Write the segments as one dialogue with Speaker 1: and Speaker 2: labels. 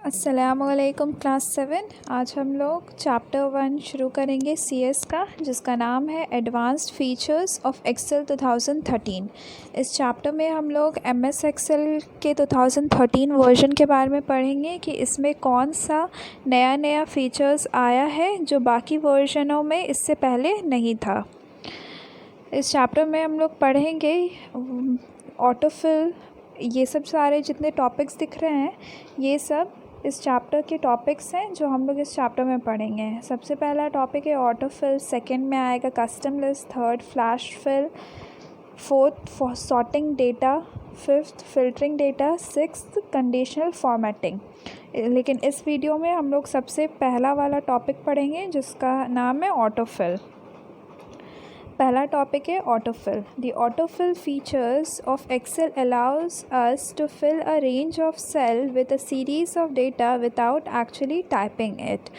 Speaker 1: अस्सलामुअलैकुम क्लास 7। आज हम लोग चैप्टर 1 शुरू करेंगे सीएस का, जिसका नाम है एडवांस्ड फीचर्स ऑफ एक्सेल 2013। इस चैप्टर में हम लोग एमएस एक्सेल के 2013 वर्जन के बारे में पढ़ेंगे कि इसमें कौन सा नया फीचर्स आया है जो बाकी वर्जनों में इससे पहले नहीं था। इस चैप्टर में हम लोग पढ़ेंगे ऑटोफिल, ये सब सारे जितने टॉपिक्स दिख रहे हैं ये सब इस चैप्टर के टॉपिक्स हैं जो हम लोग इस चैप्टर में पढ़ेंगे। सबसे पहला टॉपिक है ऑटोफिल, सेकंड में आएगा custom list, third flash fill, fourth sorting data, fifth filtering data, sixth conditional formatting. लेकिन इस वीडियो में हम लोग सबसे पहला वाला टॉपिक पढ़ेंगे जिसका नाम है ऑटोफिल। पहला टॉपिक है autofill. The autofill features of Excel allows us to fill a range of cell with a series of data without actually typing it.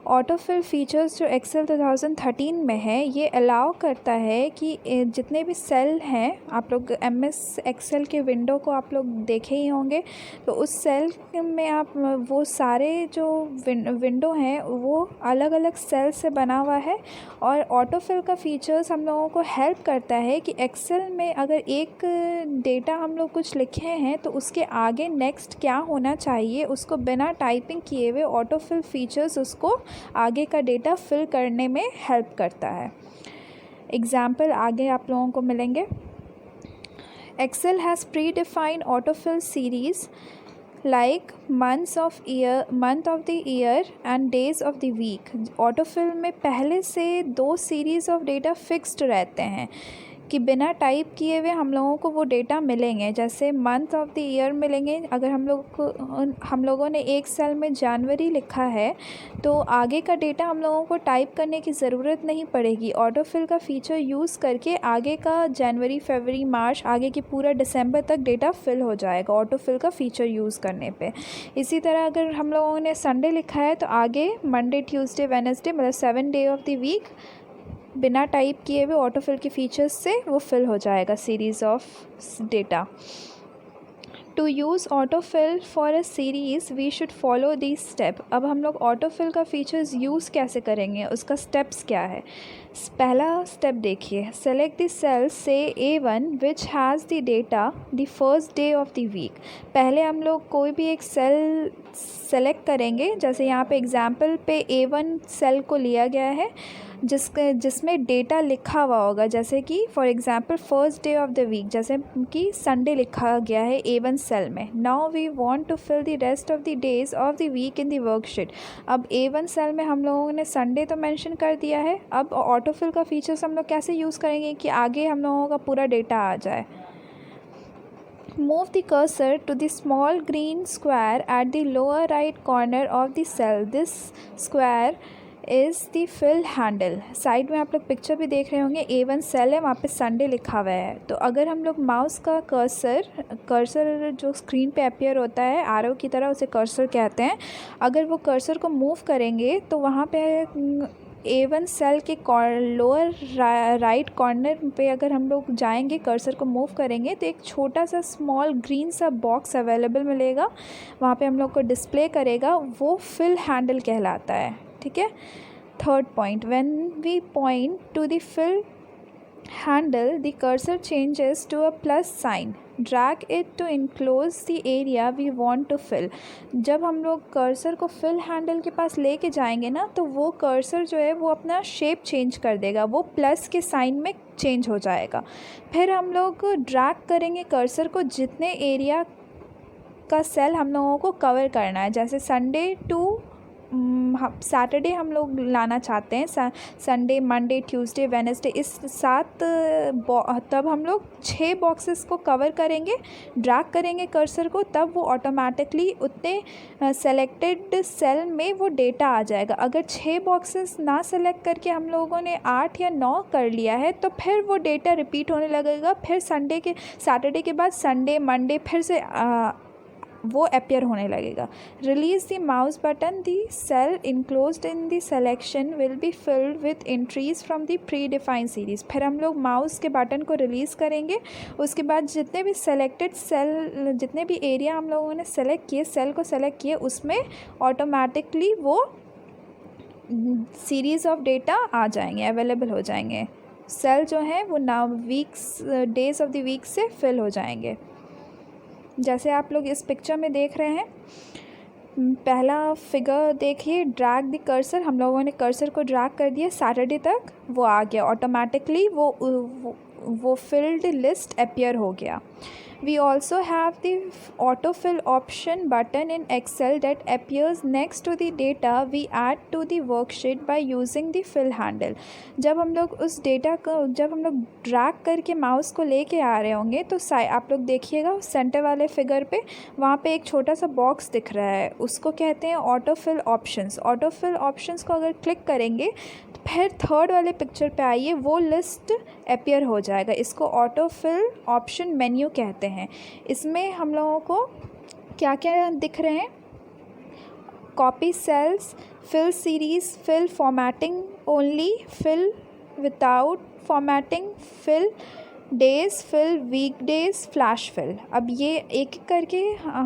Speaker 1: Autofill features जो एक्सेल 2013 में है ये अलाउ करता है कि जितने भी सेल हैं, आप लोग एमएस एक्सेल के विंडो को आप लोग देखे ही होंगे, तो उस सेल में आप वो सारे जो विंडो हैं वो अलग अलग सेल से बना हुआ है। और ऑटोफिल का फीचर्स हम लोगों को हेल्प करता है कि एक्सेल में अगर एक डेटा हम लोग कुछ लिखे हैं तो उसके आगे नेक्स्ट क्या होना चाहिए उसको बिना टाइपिंग किए हुए ऑटोफिल फीचर्स उसको आगे का डेटा फिल करने में हेल्प करता है। एग्जाम्पल आगे आप लोगों को मिलेंगे। Excel has predefined autofill series like month of the year and days of the week. Autofill में पहले से 2 सीरीज़ ऑफ डेटा फिक्स्ड रहते हैं कि बिना टाइप किए हुए हम लोगों को वो डेटा मिलेंगे। जैसे मंथ ऑफ द ईयर मिलेंगे, अगर हम लोगों ने एक सेल में जनवरी लिखा है तो आगे का डेटा हम लोगों को टाइप करने की ज़रूरत नहीं पड़ेगी। ऑटोफिल का फ़ीचर यूज़ करके आगे का जनवरी, फरवरी, मार्च, आगे की पूरा दिसंबर तक डेटा फिल हो जाएगा ऑटोफिल का फ़ीचर यूज़ करने पे। इसी तरह अगर हम लोगों ने संडे लिखा है तो आगे मंडे, ट्यूसडे, वेडनेसडे मतलब 7 डे ऑफ द वीक बिना टाइप किए हुए ऑटोफिल के फीचर्स से वो फिल हो जाएगा series of data. To use autofill for a series we should follow this step. अब हम लोग ऑटोफिल का फीचर्स यूज़ कैसे करेंगे, उसका स्टेप्स क्या है। पहला स्टेप देखिए, सेलेक्ट द सेल से A1 which has the data the first day of the week. पहले हम लोग कोई भी एक सेल सेलेक्ट करेंगे, जैसे यहाँ पे एग्जाम्पल पे A1 सेल को लिया गया है जिसमें डेटा लिखा हुआ होगा, जैसे कि for example first day of the week, जैसे कि संडे लिखा गया है A1 सेल में। Now we want to fill the rest of the days of the week in the worksheet. अब A1 सेल में हम लोगों ने संडे तो मेंशन कर दिया है। अब ऑटोफिल का फीचर्स हम लोग कैसे यूज़ करेंगे कि आगे हम लोगों का पूरा डेटा आ जाए। Move the cursor to the small green square at the lower right corner of the cell. This square is the fill handle. Side में आप लोग पिक्चर भी देख रहे होंगे, A1 सेल है, वहाँ पे संडे लिखा हुआ है। तो अगर हम लोग माउस का कर्सर जो स्क्रीन पे अपीयर होता है आरो की तरह, उसे कर्सर कहते हैं, अगर वो कर्सर को मूव करेंगे तो वहाँ पे A1 सेल के लोअर राइट कॉर्नर पे अगर हम लोग जाएंगे, कर्सर को मूव करेंगे तो एक छोटा सा स्मॉल ग्रीन सा बॉक्स अवेलेबल मिलेगा, वहाँ पे हम लोग को डिस्प्ले करेगा, वो फिल हैंडल कहलाता है। ठीक है। Third point, when we point to the fill handle the cursor changes to a plus sign, drag it to enclose the area we want to fill. जब हम लोग कर्सर को फिल हैंडल के पास लेके जाएंगे ना, तो वो कर्सर जो है वो अपना शेप चेंज कर देगा, वो प्लस के साइन में चेंज हो जाएगा। फिर हम लोग ड्रैग करेंगे कर्सर को जितने एरिया का सेल हम लोगों को कवर करना है, जैसे संडे टू सैटरडे हम लोग लाना चाहते हैं, संडे, मंडे, ट्यूसडे, वेडनेसडे, इस 7 तब हम लोग 6 बॉक्सेस को कवर करेंगे, ड्रैग करेंगे कर्सर को, तब वो ऑटोमेटिकली उतने सेलेक्टेड सेल में वो डेटा आ जाएगा। अगर 6 बॉक्सेस ना सेलेक्ट करके हम लोगों ने 8 या 9 कर लिया है तो फिर वो डेटा रिपीट होने लगेगा। फिर सैटरडे के बाद संडे, मंडे फिर से वो अपियर होने लगेगा। Release the mouse button, the cell enclosed in the selection will be filled with entries from the predefined series. फिर हम लोग माउस के बटन को रिलीज़ करेंगे, उसके बाद जितने भी सेलेक्टेड सेल, जितने भी एरिया हम लोगों ने सेलेक्ट किए, सेल को सेलेक्ट किए, उसमें ऑटोमेटिकली वो सीरीज़ ऑफ डेटा आ जाएंगे, अवेलेबल हो जाएंगे। सेल जो हैं वो डेज़ ऑफ द वीक से फिल हो जाएंगे। जैसे आप लोग इस पिक्चर में देख रहे हैं, पहला फिगर देखिए, ड्रैग द कर्सर, हम लोगों ने कर्सर को ड्रैग कर दिया सैटरडे तक, वो आ गया ऑटोमेटिकली, वो फिल्ड लिस्ट अपियर हो गया। We also have the autofill option button in Excel that appears next to the data we add to the worksheet by using the fill handle। जब हम लोग उस डेटा को, जब हम लोग ड्रैग करके माउस को लेके आ रहे होंगे तो आप लोग देखिएगा सेंटर वाले फिगर पे, वहाँ पे एक छोटा सा बॉक्स दिख रहा है, उसको कहते हैं ऑटोफिल ऑप्शंस। ऑटोफिल ऑप्शंस को अगर क्लिक करेंगे तो फिर थर्ड वाले पिक्चर पे आइए, वो लिस्ट अपियर हो जाएगा। इसको ऑटोफिल ऑप्शन मेन्यू कहते हैं। इसमें हम लोगों को क्या क्या दिख रहे हैं? Copy cells, fill series, fill formatting only, fill without formatting, fill days, fill weekdays, flash fill. अब ये एक एक करके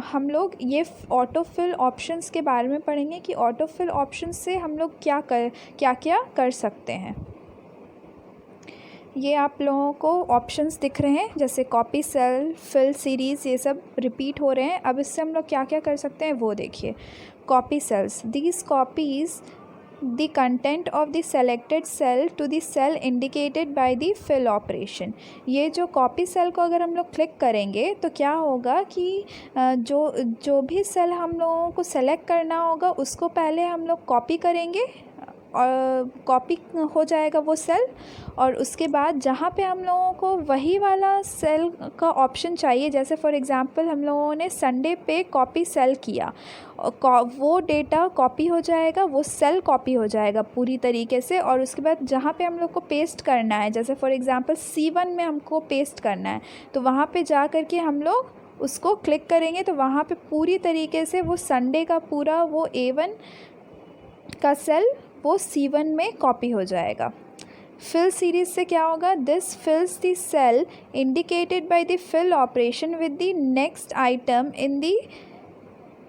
Speaker 1: हम लोग ये ऑटो फिल ऑप्शंस के बारे में पढ़ेंगे कि ऑटो फिल ऑप्शंस से हम लोग क्या क्या कर सकते हैं। ये आप लोगों को ऑप्शंस दिख रहे हैं, जैसे कॉपी सेल, फिल सीरीज़, ये सब रिपीट हो रहे हैं। अब इससे हम लोग क्या क्या कर सकते हैं वो देखिए। Copy cells, these copies the content of the selected cell to the cell indicated by the fill operation। ये जो कॉपी सेल को अगर हम लोग क्लिक करेंगे तो क्या होगा कि जो भी सेल हम लोगों को सेलेक्ट करना होगा उसको पहले हम लोग कॉपी करेंगे और कॉपी हो जाएगा वो सेल, और उसके बाद जहाँ पे हम लोगों को वही वाला सेल का ऑप्शन चाहिए, जैसे फॉर एग्ज़ाम्पल हम लोगों ने संडे पे कॉपी सेल किया, वो डेटा कॉपी हो जाएगा, वो सेल कॉपी हो जाएगा पूरी तरीके से, और उसके बाद जहाँ पे हम लोग को पेस्ट करना है, जैसे फॉर एग्ज़ाम्पल C1 में हमको पेस्ट करना है, तो वहाँ पे जा कर के हम लोग उसको क्लिक करेंगे तो वहाँ पे पूरी तरीके से वो संडे का पूरा वो A1 का सेल वो C1 में कॉपी हो जाएगा। फिल सीरीज़ से क्या होगा? This fills the cell indicated by the fill operation with the next item in the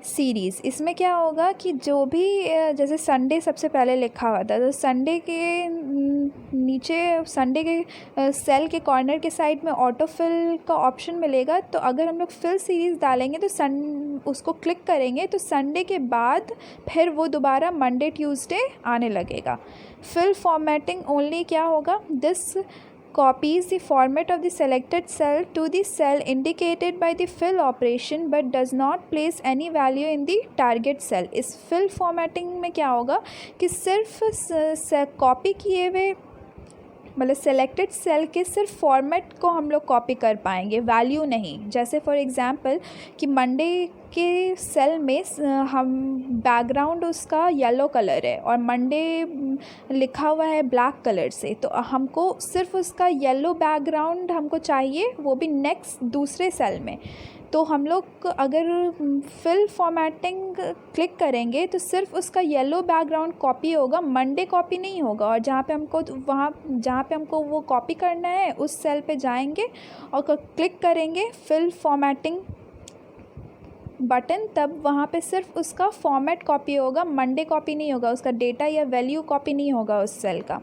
Speaker 1: series. इसमें क्या होगा कि जो भी जैसे संडे सबसे पहले लिखा हुआ था, तो संडे के नीचे संडे के सेल के कॉर्नर के साइड में ऑटो फिल का ऑप्शन मिलेगा। तो अगर हम लोग फिल सीरीज़ डालेंगे तो उसको क्लिक करेंगे तो संडे के बाद फिर वो दोबारा मंडे ट्यूसडे आने लगेगा। फिल फॉर्मेटिंग ओनली क्या होगा? This copies the format of the selected cell to the cell indicated by the fill operation but does not place any value in the target cell। इस fill formatting में क्या होगा कि सिर्फ copy किए हुए मतलब सेलेक्टेड सेल के सिर्फ फॉर्मेट को हम लोग कॉपी कर पाएंगे, वैल्यू नहीं। जैसे फॉर एग्ज़ाम्पल कि मंडे के सेल में हम बैकग्राउंड उसका येलो कलर है और मंडे लिखा हुआ है ब्लैक कलर से, तो हमको सिर्फ उसका येलो बैकग्राउंड हमको चाहिए, वो भी नेक्स्ट दूसरे सेल में। तो हम लोग अगर फिल फॉर्मेटिंग क्लिक करेंगे तो सिर्फ उसका येलो बैकग्राउंड कॉपी होगा, मंडे कॉपी नहीं होगा। और जहाँ पे हमको वो कॉपी करना है उस सेल पे जाएंगे और क्लिक करेंगे फिल फॉर्मेटिंग बटन, तब वहाँ पे सिर्फ उसका फॉर्मेट कॉपी होगा, मंडे कॉपी नहीं होगा, उसका डेटा या वैल्यू कॉपी नहीं होगा उस सेल का।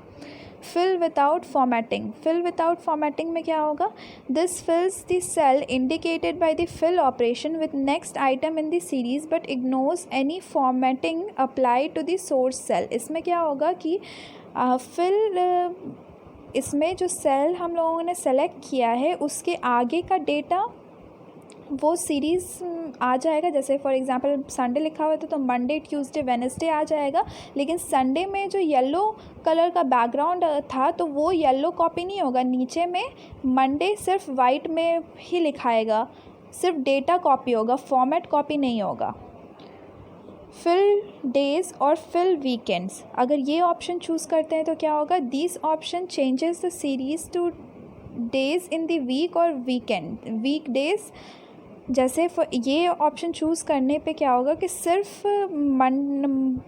Speaker 1: Fill without formatting, fill without formatting में क्या होगा? This fills the cell indicated by the fill operation with next item in the series but ignores any formatting apply to the source cell. इसमें क्या होगा कि इसमें जो सेल हम लोगों ने सेलेक्ट किया है उसके आगे का डेटा वो सीरीज़ आ जाएगा। जैसे फॉर एग्ज़ाम्पल संडे लिखा हुआ था तो मंडे ट्यूसडे वेडनेसडे आ जाएगा, लेकिन संडे में जो येलो कलर का बैकग्राउंड था तो वो येलो कॉपी नहीं होगा, नीचे में मंडे सिर्फ वाइट में ही लिखाएगा, सिर्फ डेटा कॉपी होगा, फॉर्मेट कॉपी नहीं होगा। फिल डेज़ और फिल वीकेंड्स, अगर ये ऑप्शन चूज़ करते हैं तो क्या होगा? This option changes the series to days in the week और वीकेंड, वीक डेज़ जैसे ये ऑप्शन चूज़ करने पे क्या होगा कि सिर्फ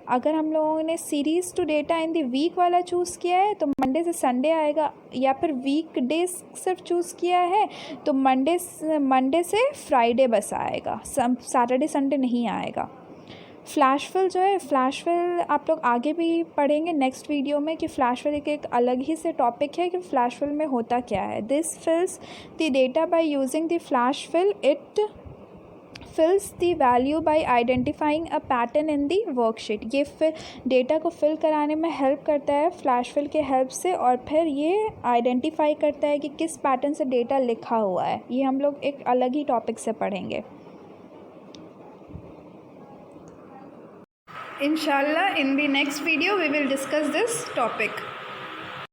Speaker 1: अगर हम लोगों ने series to data in the week वाला चूज़ किया है तो मंडे से संडे आएगा, या फिर वीक डेज सिर्फ चूज़ किया है तो मंडे से फ्राइडे बस आएगा, सैटरडे संडे नहीं आएगा। फ्लैश फिल जो है, फ्लैश फिल आप लोग आगे भी पढ़ेंगे नेक्स्ट वीडियो में कि फ्लैश फिल एक अलग ही से टॉपिक है कि फ्लैश फिल में होता क्या है। This fills the data by using the flash fill. It fills the value by identifying a pattern in the worksheet. ये फिर डेटा को फिल कराने में हेल्प करता है फ्लैश फिल के हेल्प से, और फिर ये आइडेंटिफाई करता है कि किस पैटर्न से डेटा लिखा हुआ है। ये हम लोग एक अलग ही टॉपिक से पढ़ेंगे Inshallah. In the next video we will discuss this topic.